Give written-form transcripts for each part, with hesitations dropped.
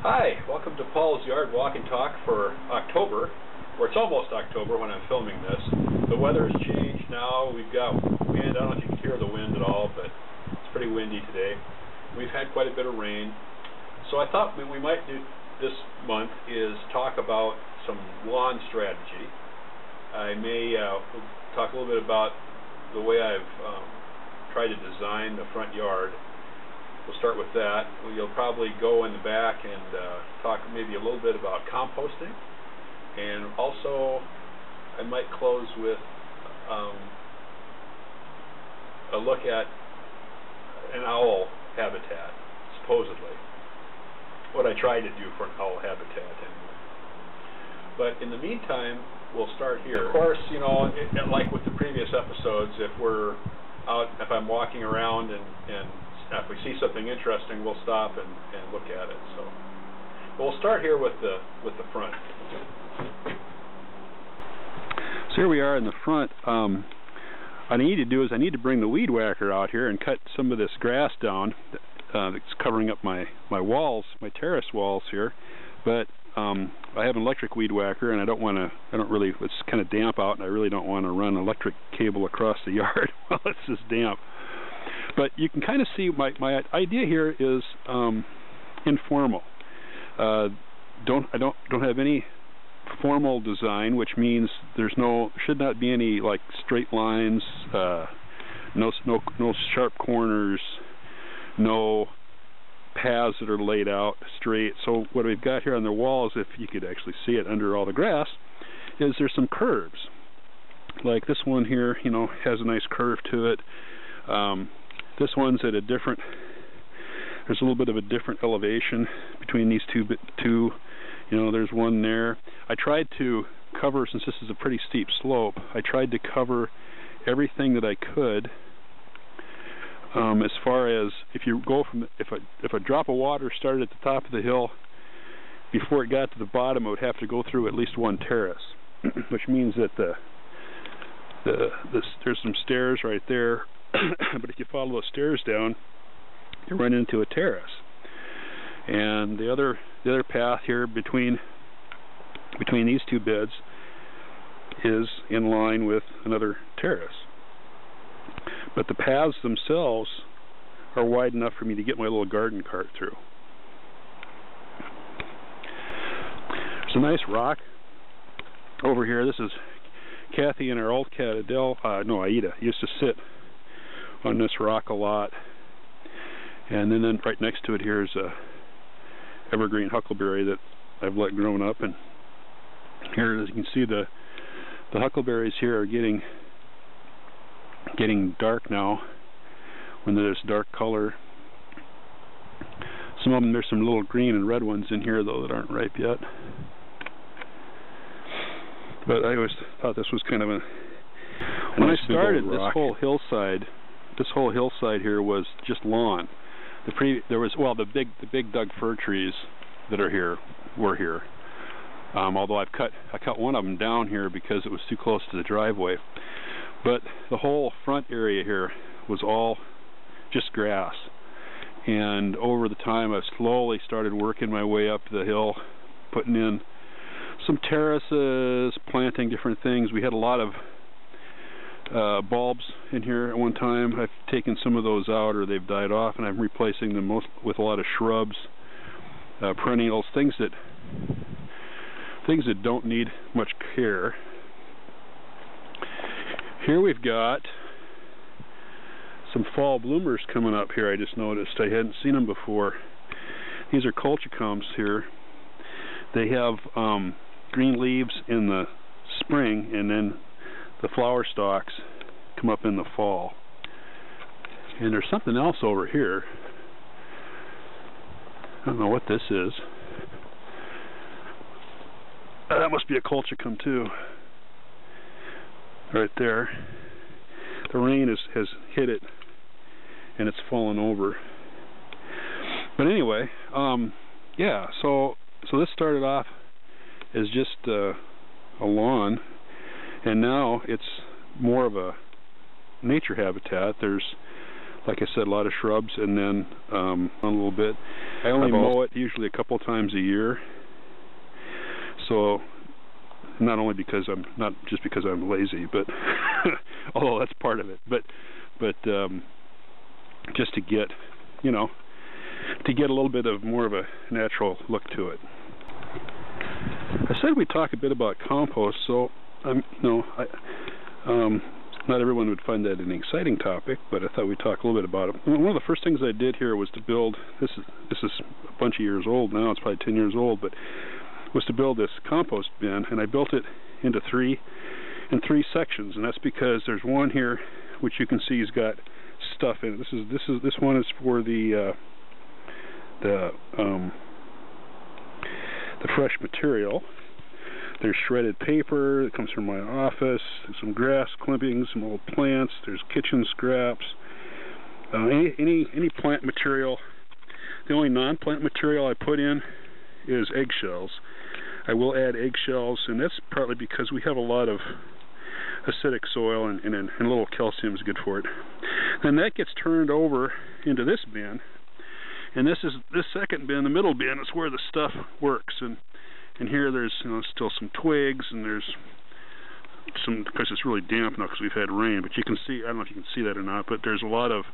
Hi, welcome to Paul's Yard Walk and Talk for October, or it's almost October when I'm filming this. The weather has changed now. We've got wind. I don't know if you can hear the wind at all, but it's pretty windy today. We've had quite a bit of rain. So I thought what we might do this month is talk about some lawn strategy. I may talk a little bit about the way I've tried to design the front yard. We'll start with that. We'll probably go in the back and talk maybe a little bit about composting, and also I might close with a look at an owl habitat, supposedly. What I tried to do for an owl habitat anyway. But in the meantime, we'll start here. Of course, you know, like with the previous episodes, if I'm walking around and if we see something interesting, we'll stop and look at it. So we'll start here with the front. So here we are in the front. What I need to do is I need to bring the weed whacker out here and cut some of this grass down that's covering up my walls, my terrace walls here. But I have an electric weed whacker, and it's kind of damp out, and I really don't want to run electric cable across the yard while it's this damp. But you can kind of see my idea here is informal. I don't have any formal design, which means should not be any like straight lines, no sharp corners, no paths that are laid out straight. So what we've got here on the walls, if you could actually see it under all the grass, is there's some curves. Like this one here, you know, has a nice curve to it. This one's at there's a little bit of a different elevation between these two, you know, there's one there. I tried to cover, since this is a pretty steep slope, I tried to cover everything that I could, as far as if a drop of water started at the top of the hill, before it got to the bottom, it would have to go through at least one terrace, which means that there's some stairs right there. But if you follow those stairs down, you run into a terrace. And the other path here between these two beds is in line with another terrace. But the paths themselves are wide enough for me to get my little garden cart through. There's a nice rock over here. This is Kathy and our old cat Aida used to sit on this rock a lot, and then right next to it here is a evergreen huckleberry that I've let grown up, and here, as you can see, the huckleberries here are getting dark now when there's dark color. Some of them, there's some little green and red ones in here though that aren't ripe yet. But I always thought this was kind of when I started this whole hillside here was just lawn. There was the big Doug fir trees that are here were here. Although I cut one of them down here because it was too close to the driveway. But the whole front area here was all just grass. And over the time, I've slowly started working my way up the hill, putting in some terraces, planting different things. We had a lot of bulbs in here at one time. I've taken some of those out, or they've died off, and I'm replacing them with a lot of shrubs, perennials, things that don't need much care. Here we've got some fall bloomers coming up here. I just noticed. I hadn't seen them before. These are colchicums here. They have green leaves in the spring, and then the flower stalks come up in the fall. And there's something else over here. I don't know what this is. That must be a colchicum too. Right there. The rain has hit it and it's fallen over. But anyway, yeah, so this started off as just a lawn, and now it's more of a nature habitat. There's like I said, a lot of shrubs, and then a little bit. I only mow it usually a couple times a year. So not only because not just because I'm lazy, but although that's part of it, but just to get, you know, to get a little bit of more of a natural look to it. I said we'd talk a bit about compost, so not everyone would find that an exciting topic, but I thought we'd talk a little bit about it. One of the first things I did here was to build, this is a bunch of years old now, it's probably 10 years old, but was to build this compost bin, and I built it into three sections, and that's because there's one here which you can see has got stuff in it. This one is for the fresh material. There's shredded paper that comes from my office, there's some grass clippings, some old plants, there's kitchen scraps, any plant material. The only non-plant material I put in is eggshells. I will add eggshells, and that's partly because we have a lot of acidic soil, and a little calcium is good for it. Then that gets turned over into this bin, and this second bin, the middle bin, is where the stuff works. And here there's still some twigs, and there's some, because it's really damp now because we've had rain, but you can see, I don't know if you can see that or not, but there's a lot of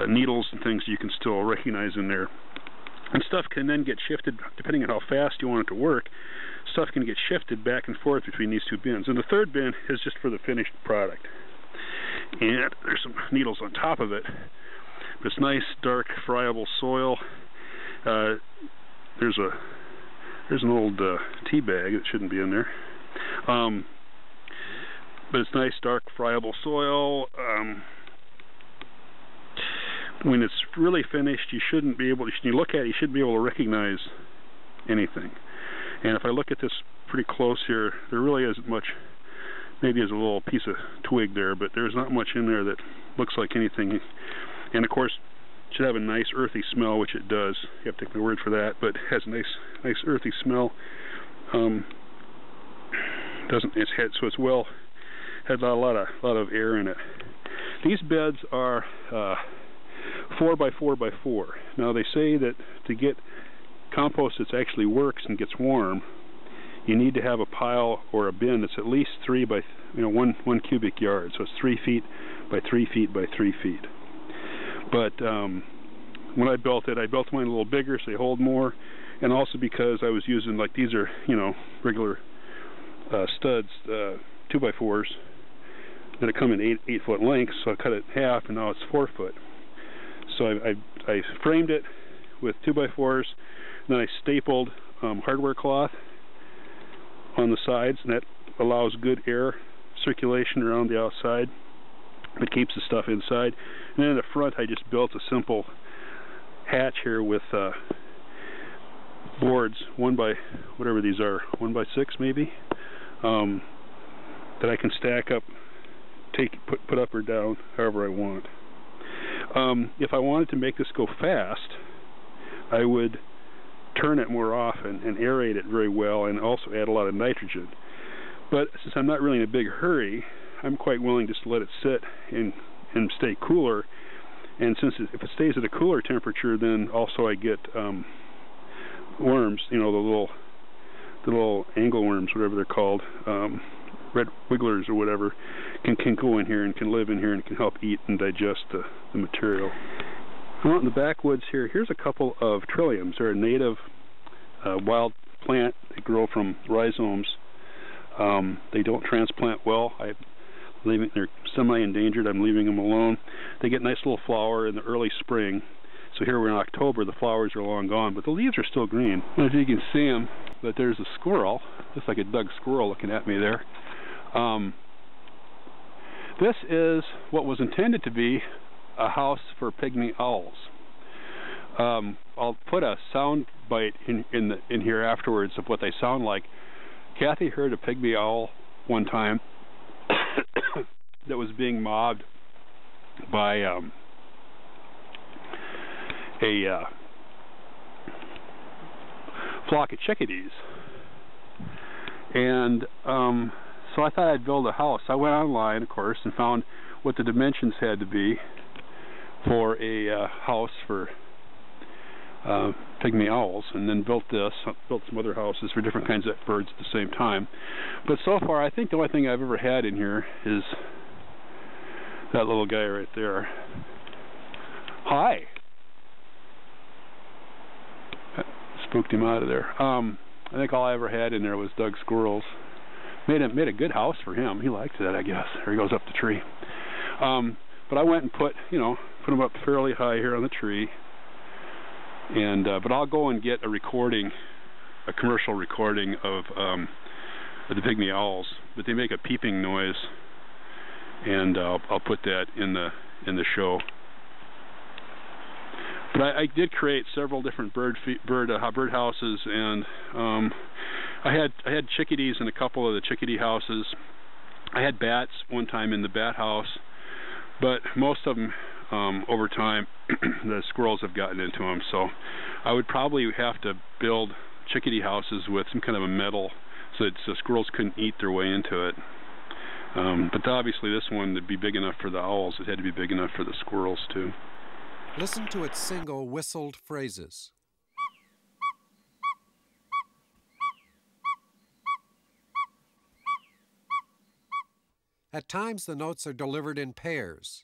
needles and things you can still recognize in there. And stuff can then get shifted, depending on how fast you want it to work, stuff can get shifted back and forth between these two bins. And the third bin is just for the finished product. And there's some needles on top of it. But it's nice, dark, friable soil. There's an old tea bag that shouldn't be in there. But it's nice, dark, friable soil. When it's really finished, you shouldn't be able to, when you look at it, you shouldn't be able to recognize anything. And if I look at this pretty close here, there really isn't much. Maybe there's a little piece of twig there, but there's not much in there that looks like anything. And of course, it should have a nice earthy smell, which it does. You have to take my word for that, but it has a nice earthy smell. So it's well, had a lot of air in it. These beds are 4 by 4 by 4. Now they say that to get compost that actually works and gets warm, you need to have a pile or a bin that's at least 3 by 1 cubic yard. So it's 3 feet by 3 feet by 3 feet. But when I built mine a little bigger so they hold more, and also because I was using, like, these are regular studs, 2 by 4s that come in 8 foot lengths. So I cut it in half, and now it's 4 foot. So I framed it with 2 by 4s, and then I stapled hardware cloth on the sides, and that allows good air circulation around the outside. It keeps the stuff inside. And then in the front, I just built a simple hatch here with boards, 1 by whatever these are, 1 by 6 maybe, that I can stack up, put up or down, however I want. If I wanted to make this go fast, I would turn it more often and aerate it very well, and also add a lot of nitrogen. But since I'm not really in a big hurry, I'm quite willing just to let it sit and stay cooler. And since if it stays at a cooler temperature, then also I get worms, the little angleworms, whatever they're called, red wigglers or whatever, can go in here and can live in here and can help eat and digest the material. Out in the backwoods here, here's a couple of trilliums. They're a native wild plant. They grow from rhizomes. They don't transplant well. They're semi-endangered. I'm leaving them alone. They get nice little flower in the early spring. So here we're in October. The flowers are long gone, but the leaves are still green. And if you can see them, but there's a squirrel. Looks like a Doug squirrel looking at me there. This is what was intended to be a house for pygmy owls. I'll put a sound bite in here afterwards of what they sound like. Kathy heard a pygmy owl one time that was being mobbed by a flock of chickadees, and so I thought I'd build a house. I went online, of course, and found what the dimensions had to be, for a house for pygmy owls, and then built some other houses for different kinds of birds at the same time. But so far, I think the only thing I've ever had in here is that little guy right there. Hi. Spooked him out of there. I think all I ever had in there was Doug squirrels. Made a good house for him. He liked that, I guess. There he goes up the tree. But I went and put him up fairly high here on the tree. And but I'll go and get a commercial recording of the pygmy owls. But they make a peeping noise, and I'll put that in the show. But I did create several different bird houses, and I had chickadees in a couple of the chickadee houses. I had bats one time in the bat house, but most of them over time the squirrels have gotten into them. So I would probably have to build chickadee houses with some kind of a metal so that the squirrels couldn't eat their way into it. But obviously this one would be big enough for the owls. It had to be big enough for the squirrels too. Listen to its single whistled phrases. At times the notes are delivered in pairs.